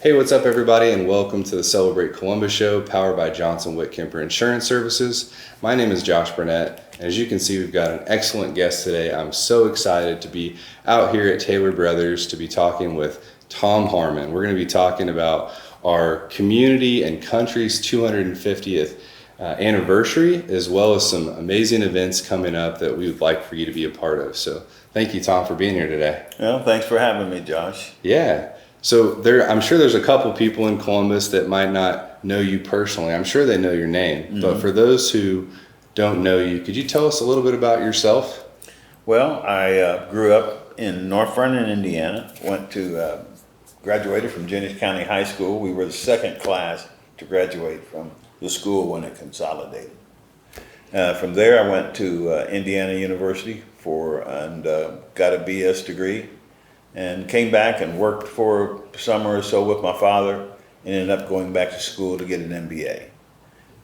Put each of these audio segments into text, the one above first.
Hey, what's up, everybody, and welcome to the Celebrate Columbus Show, powered by Johnson Whitkemper Insurance Services. My name is Josh Burnett, and as you can see, we've got an excellent guest today. I'm so excited to be out here at Taylor Brothers to be talking with Tom Harmon. We're going to be talking about our community and country's 250th anniversary, as well as some amazing events coming up that we would like for you to be a part of. So thank you, Tom, for being here today. Well, thanks for having me, Josh. Yeah. So I'm sure there's a couple people in Columbus that might not know you personally. I'm sure they know your name, but for those who don't know you, could you tell us a little bit about yourself? Well, I grew up in North Vernon, Indiana. Graduated from Jennings County High School. We were the second class to graduate from the school when it consolidated. From there, I went to Indiana University and got a BS degree. And came back and worked for a summer or so with my father, and ended up going back to school to get an MBA.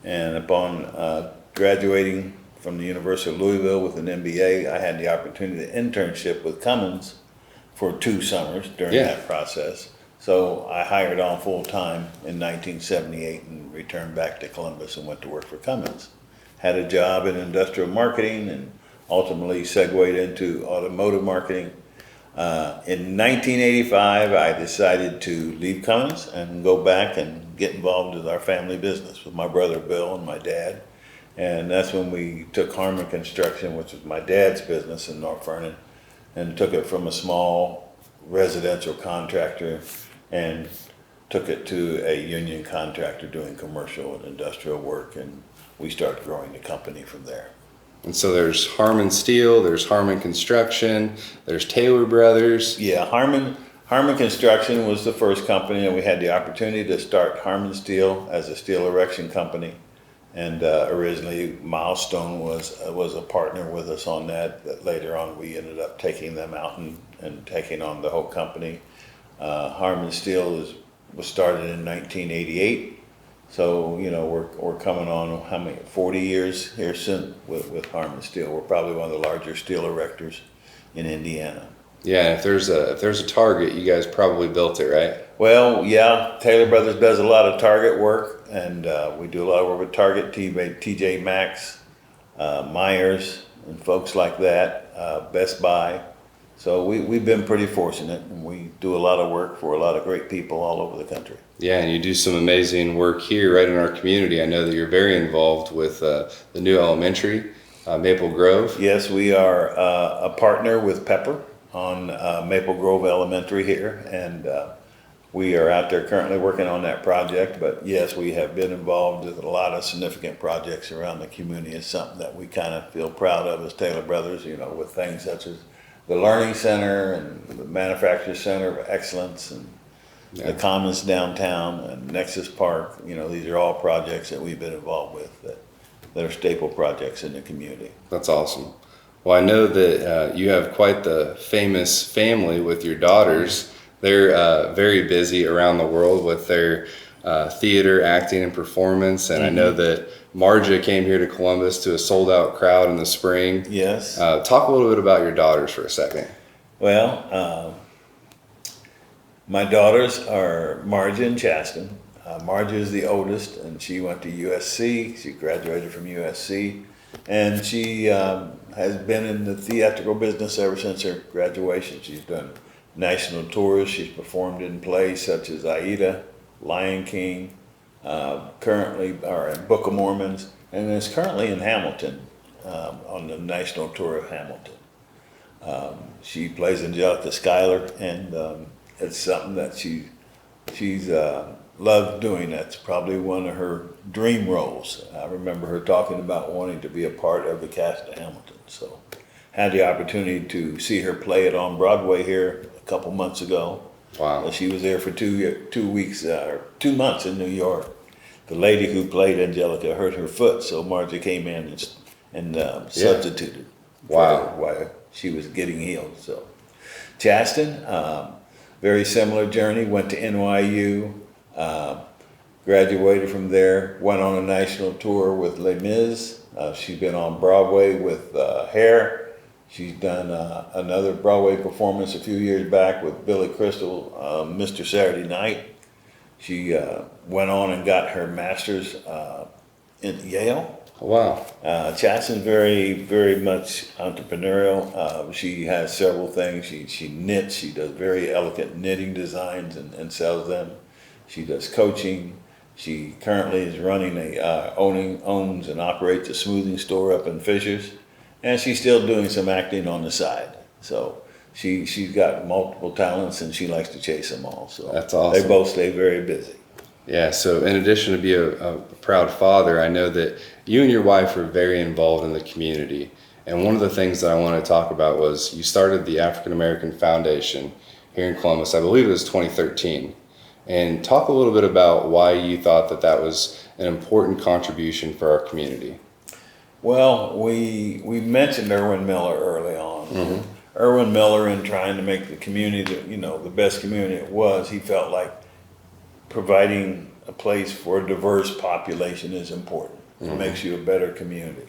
And upon graduating from the University of Louisville with an MBA, I had the opportunity to internship with Cummins for 2 summers during that process. So I hired on full time in 1978 and returned back to Columbus and went to work for Cummins. Had a job in industrial marketing and ultimately segued into automotive marketing. In 1985, I decided to leave Cummins and go back and get involved with our family business with my brother Bill and my dad. And that's when we took Harmon Construction, which was my dad's business in North Vernon, and took it from a small residential contractor and took it to a union contractor doing commercial and industrial work. And we started growing the company from there. And so there's Harmon Steel, there's Harmon Construction, there's Taylor Brothers. Yeah, Harmon Construction was the first company, and we had the opportunity to start Harmon Steel as a steel erection company. And originally Milestone was a partner with us on that, but later on we ended up taking them out and taking on the whole company. Harmon Steel was started in 1988. So, you know, we're coming on 40 years here soon with Harmon Steel. We're probably one of the larger steel erectors in Indiana. Yeah, and if there's a target, you guys probably built it, right? Well, yeah, Taylor Brothers does a lot of Target work, and we do a lot of work with Target, TJ Maxx, Myers, and folks like that, Best Buy. So we've been pretty fortunate, and we do a lot of work for a lot of great people all over the country. Yeah, and you do some amazing work here right in our community. I know that you're very involved with the new elementary, Maple Grove. Yes, we are a partner with Pepper on Maple Grove Elementary here, and we are out there currently working on that project. But yes, we have been involved with a lot of significant projects around the community. It's something that we kind of feel proud of as Taylor Brothers, you know, with things such as the Learning Center and the Manufacturing Center of Excellence and the Commons downtown and Nexus Park. You know, these are all projects that we've been involved with that are staple projects in the community. That's awesome. Well, I know that you have quite the famous family with your daughters. They're very busy around the world with their theater, acting, and performance. And I know that Marja came here to Columbus to a sold-out crowd in the spring. Yes. Talk a little bit about your daughters for a second. Well, my daughters are Marja and Chaston. Marja is the oldest, and she went to USC. She graduated from USC, and she has been in the theatrical business ever since her graduation. She's done national tours. She's performed in plays such as Aida, Lion King, currently are in Book of Mormons, and is currently in Hamilton on the national tour of Hamilton. She plays Angelica Schuyler, and it's something that she's loved doing. That's probably one of her dream roles. I remember her talking about wanting to be a part of the cast of Hamilton. So had the opportunity to see her play it on Broadway here a couple months ago. Wow. She was there for 2 weeks, or 2 months in New York. The lady who played Angelica hurt her foot, so Marja came in and substituted while she was getting healed. So Chaston, very similar journey, went to NYU, graduated from there, went on a national tour with Les Mis. She's been on Broadway with Hair. She's done another Broadway performance a few years back with Billy Crystal, Mr. Saturday Night. She went on and got her master's in Yale. Wow. Chasten's very much entrepreneurial. She has several things. She knits. She does very elegant knitting designs and sells them. She does coaching. She currently is running owns and operates a smoothing store up in Fishers, and she's still doing some acting on the side. So she's got multiple talents, and she likes to chase them all. So that's awesome. They both stay very busy. Yeah, so in addition to be a proud father, I know that you and your wife are very involved in the community. And one of the things that I want to talk about was you started the African American Foundation here in Columbus. I believe it was 2013. And talk a little bit about why you thought that that was an important contribution for our community. Well, we mentioned Irwin Miller early on. Mm-hmm. Irwin Miller, in trying to make the community, the best community it was, he felt like providing a place for a diverse population is important. It makes you a better community.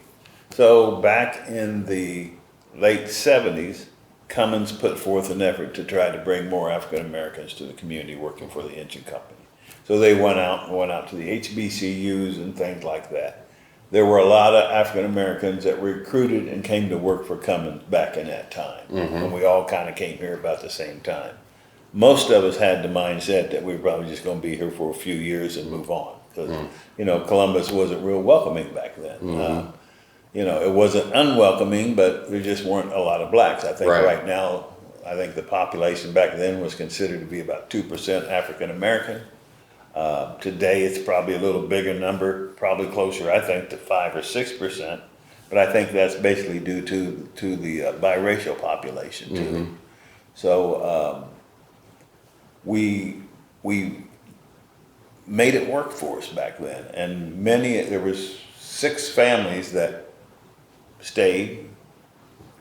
So back in the late 70s, Cummins put forth an effort to try to bring more African Americans to the community working for the engine company. So they went out to the HBCUs and things like that. There were a lot of African Americans that recruited and came to work for Cummins back in that time. And we all kind of came here about the same time. Most of us had the mindset that we were probably just going to be here for a few years and move on. Because, Columbus wasn't real welcoming back then. It wasn't unwelcoming, but there just weren't a lot of blacks. I think right now, the population back then was considered to be about 2% African American. Today, it's probably a little bigger number, probably closer, I think, to 5 or 6%. But I think that's basically due to the biracial population too. So we made it work for us back then, and there was 6 families that stayed,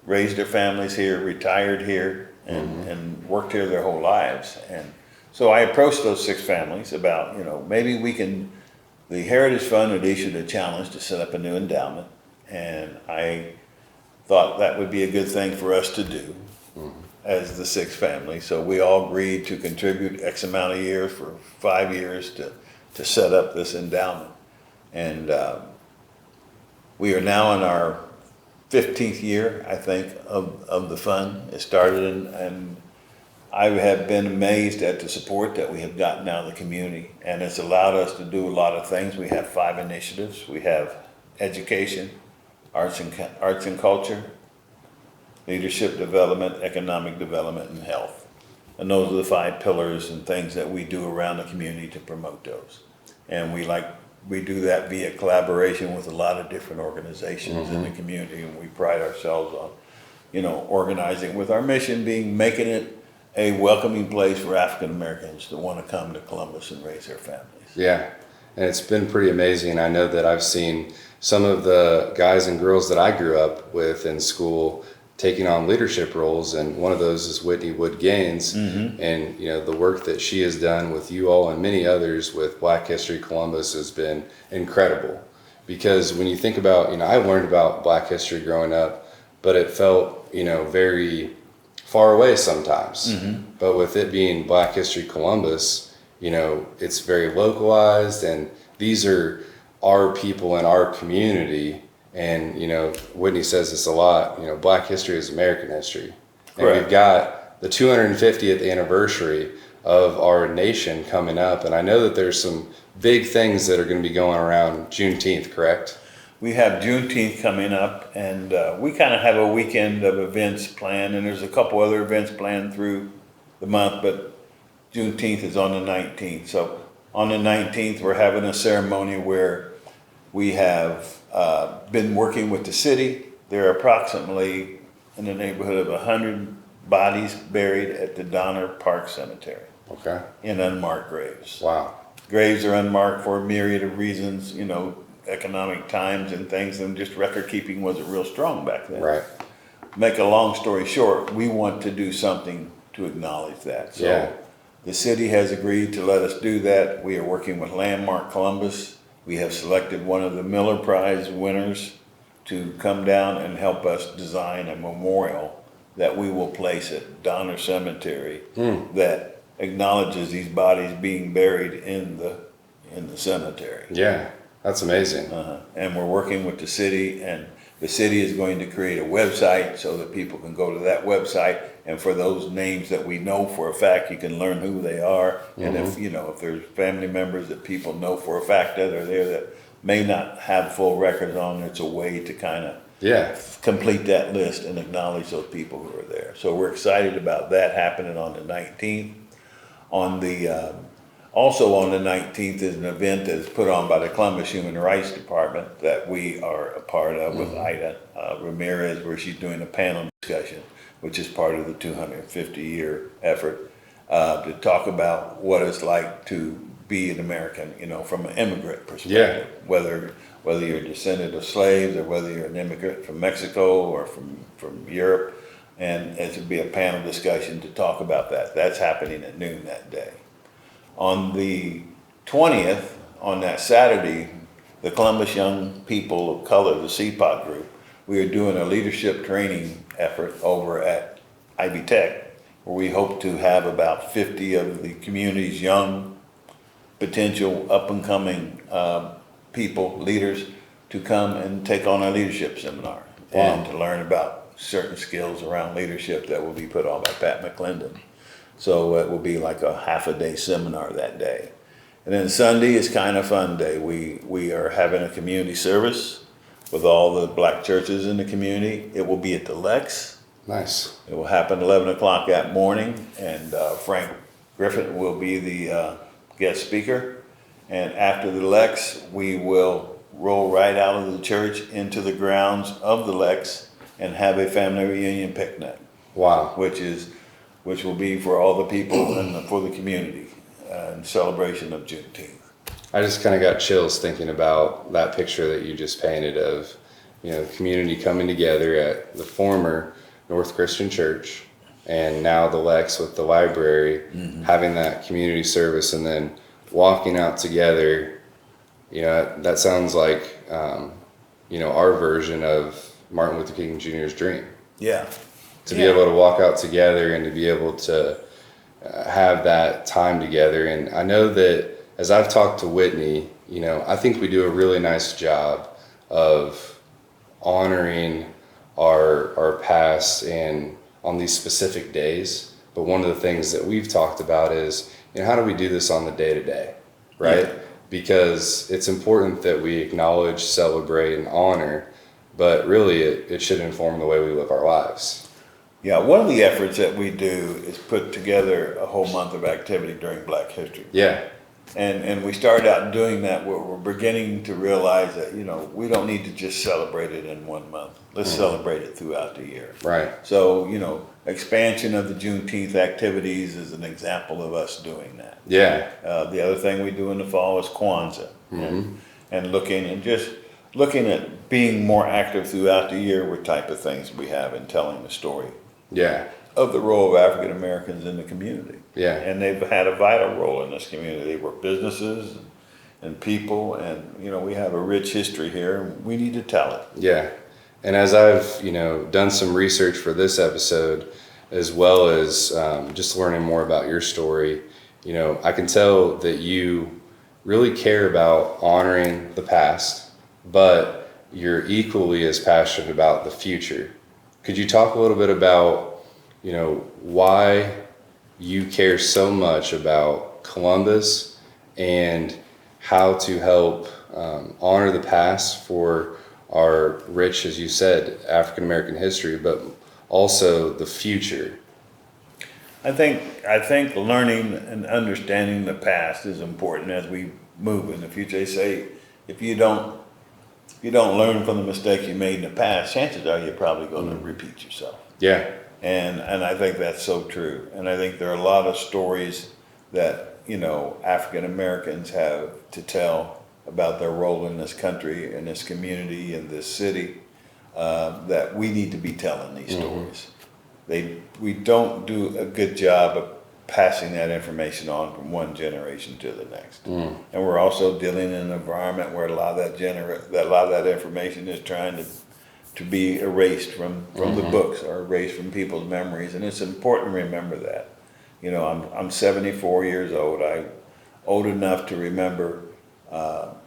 raised their families here, retired here, and worked here their whole lives. And so I approached those 6 families about, maybe the Heritage Fund had issued a challenge to set up a new endowment, and I thought that would be a good thing for us to do as the 6 families. So we all agreed to contribute X amount of years for 5 years to set up this endowment. And we are now in our 15th year, I think, of the fund. It started and I have been amazed at the support that we have gotten out of the community, and it's allowed us to do a lot of things. We have 5 initiatives. We have education, arts and culture, leadership development, economic development, and health. And those are the 5 pillars and things that we do around the community to promote those. And we do that via collaboration with a lot of different organizations in the community, and we pride ourselves on, organizing with our mission being making it a welcoming place for African Americans to want to come to Columbus and raise their families. Yeah, and it's been pretty amazing. I know that I've seen some of the guys and girls that I grew up with in school taking on leadership roles, and one of those is Whitney Wood Gaines, and the work that she has done with you all and many others with Black History Columbus has been incredible. Because when you think about, I learned about Black history growing up, but it felt, very far away sometimes. But with it being Black History Columbus, it's very localized, and these are our people in our community. And, Whitney says this a lot, Black history is American history. And we've got the 250th anniversary of our nation coming up. And I know that there's some big things that are going to be going around Juneteenth, correct? We have Juneteenth coming up, and we kind of have a weekend of events planned, and there's a couple other events planned through the month, but Juneteenth is on the 19th. So on the 19th, we're having a ceremony where we have been working with the city. There are approximately in the neighborhood of 100 bodies buried at the Donner Park Cemetery. Okay. In unmarked graves. Wow. Graves are unmarked for a myriad of reasons, economic times and things, and just record keeping wasn't real strong back then. Right. Make a long story short, we want to do something to acknowledge that. So the city has agreed to let us do that. We are working with Landmark Columbus. We have selected one of the Miller Prize winners to come down and help us design a memorial that we will place at Donner Cemetery that acknowledges these bodies being buried in the cemetery. Yeah, that's amazing. And we're working with the city, and the city is going to create a website so that people can go to that website. And for those names that we know for a fact, you can learn who they are. And if there's family members that people know for a fact that are there that may not have full records on, it's a way to kind of complete that list and acknowledge those people who are there. So we're excited about that happening on the 19th. Also on the 19th is an event that is put on by the Columbus Human Rights Department that we are a part of with Ida Ramirez, where she's doing a panel discussion, which is part of the 250-year effort to talk about what it's like to be an American, from an immigrant perspective. Whether you're a descendant of slaves or whether you're an immigrant from Mexico or from Europe. And it should be a panel discussion to talk about that. That's happening at noon that day. On the 20th, on that Saturday, the Columbus Young People of Color, the CPOC group, we are doing a leadership training effort over at Ivy Tech, where we hope to have about 50 of the community's young, potential up-and-coming people, leaders, to come and take on our leadership seminar and to learn about certain skills around leadership that will be put on by Pat McClendon. So it will be like a half-a-day seminar that day. And then Sunday is kind of fun day. We are having a community service with all the black churches in the community. It will be at the Lex. Nice. It will happen 11 o'clock that morning, and Frank Griffin will be the guest speaker. And after the Lex, we will roll right out of the church into the grounds of the Lex and have a family reunion picnic. Wow. Which will be for all the people and for the community in celebration of Juneteenth. I just kind of got chills thinking about that picture that you just painted of, the community coming together at the former North Christian Church and now the Lex with the library, having that community service and then walking out together. That sounds like, our version of Martin Luther King Jr.'s dream. Yeah. To be able to walk out together and to be able to have that time together. And I know that as I've talked to Whitney, I think we do a really nice job of honoring our past and on these specific days. But one of the things that we've talked about is, how do we do this on the day-to-day, right? Yeah. Because it's important that we acknowledge, celebrate, and honor, but really it should inform the way we live our lives. Yeah, one of the efforts that we do is put together a whole month of activity during Black History. Yeah. And we started out doing that where we're beginning to realize that, we don't need to just celebrate it in 1 month. Let's celebrate it throughout the year. Right. So, expansion of the Juneteenth activities is an example of us doing that. Yeah. The other thing we do in the fall is Kwanzaa. And looking at being more active throughout the year with type of things we have in telling the story. Yeah. Of the role of African Americans in the community. Yeah. And they've had a vital role in this community. They were businesses and people, and we have a rich history here, and we need to tell it. Yeah. And as I've done some research for this episode, as well as just learning more about your story, I can tell that you really care about honoring the past, but you're equally as passionate about the future. Could you talk a little bit about why you care so much about Columbus and how to help honor the past for our rich, as you said, African American history, but also the future? I think learning and understanding the past is important as we move in the future. They say if you don't learn from the mistakes you made in the past, chances are you're probably going to repeat yourself. Yeah. And I think that's so true. And I think there are a lot of stories that, African Americans have to tell about their role in this country, in this community, in this city, that we need to be telling these stories. We don't do a good job of passing that information on from one generation to the next. And we're also dealing in an environment where a lot of that information is trying to be erased from the books or erased from people's memories. And it's important to remember that. You know, I'm 74 years old. I'm old enough to remember,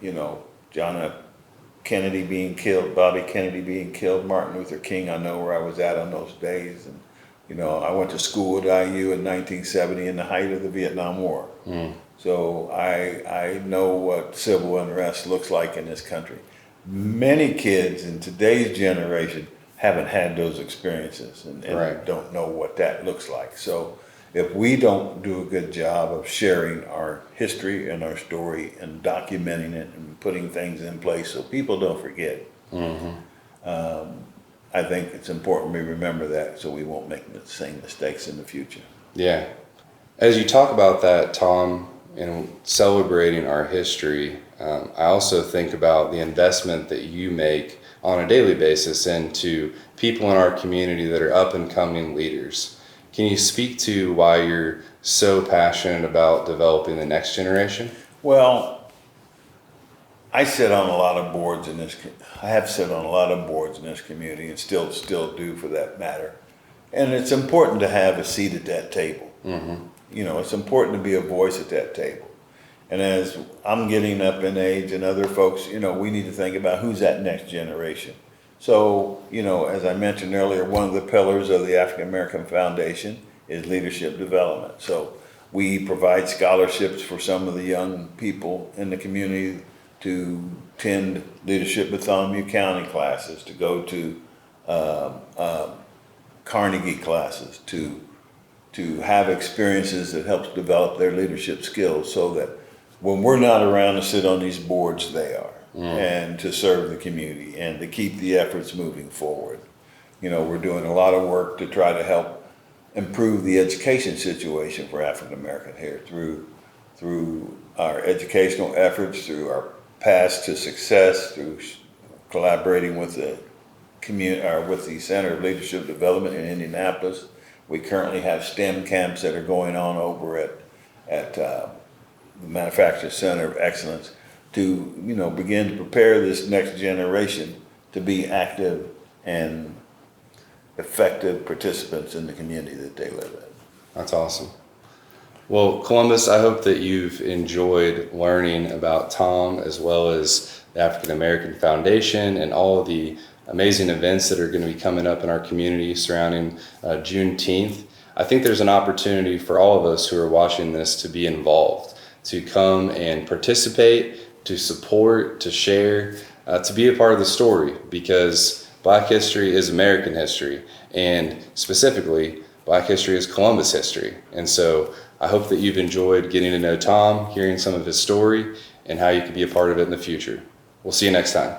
you know, John F. Kennedy being killed, Bobby Kennedy being killed, Martin Luther King. I know where I was at on those days. And, you know, I went to school at IU in 1970 in the height of the Vietnam War. So I know what civil unrest looks like in this country. Many kids in today's generation haven't had those experiences and Right. don't know what that looks like. So if we don't do a good job of sharing our history and our story and documenting it and putting things in place so people don't forget, I think it's important we remember that so we won't make the same mistakes in the future. Yeah. As you talk about that, Tom, in celebrating our history, I also think about the investment that you make on a daily basis into people in our community that are up and coming leaders. Can you speak to why you're so passionate about developing the next generation? Well, I sit on a lot of boards in this. I have sat on a lot of boards in this community, and still do for that matter. And it's important to have a seat at that table. You know, it's important to be a voice at that table. And as I'm getting up in age, and other folks, you know, we need to think about who's that next generation. So, you know, as I mentioned earlier, one of the pillars of the African American Foundation is leadership development. So we provide scholarships for some of the young people in the community to attend Leadership Bartholomew County classes, to go to Carnegie classes, to have experiences that helps develop their leadership skills so that when we're not around to sit on these boards, they are. And to serve the community and to keep the efforts moving forward. You know, we're doing a lot of work to try to help improve the education situation for African American here through our educational efforts, through our Path to Success, through collaborating with the community or with the Center of Leadership Development in Indianapolis. We currently have STEM camps that are going on over at the Manufacturing Center of Excellence to, you know, begin to prepare this next generation to be active and effective participants in the community that they live in. That's awesome. Well, Columbus, I hope that you've enjoyed learning about Tom as well as the African American Foundation and all of the amazing events that are going to be coming up in our community surrounding Juneteenth. I think there's an opportunity for all of us who are watching this to be involved, to come and participate, to support, to share, to be a part of the story, because Black history is American history, and specifically, Black history is Columbus history. And so I hope that you've enjoyed getting to know Tom, hearing some of his story, and how you could be a part of it in the future. We'll see you next time.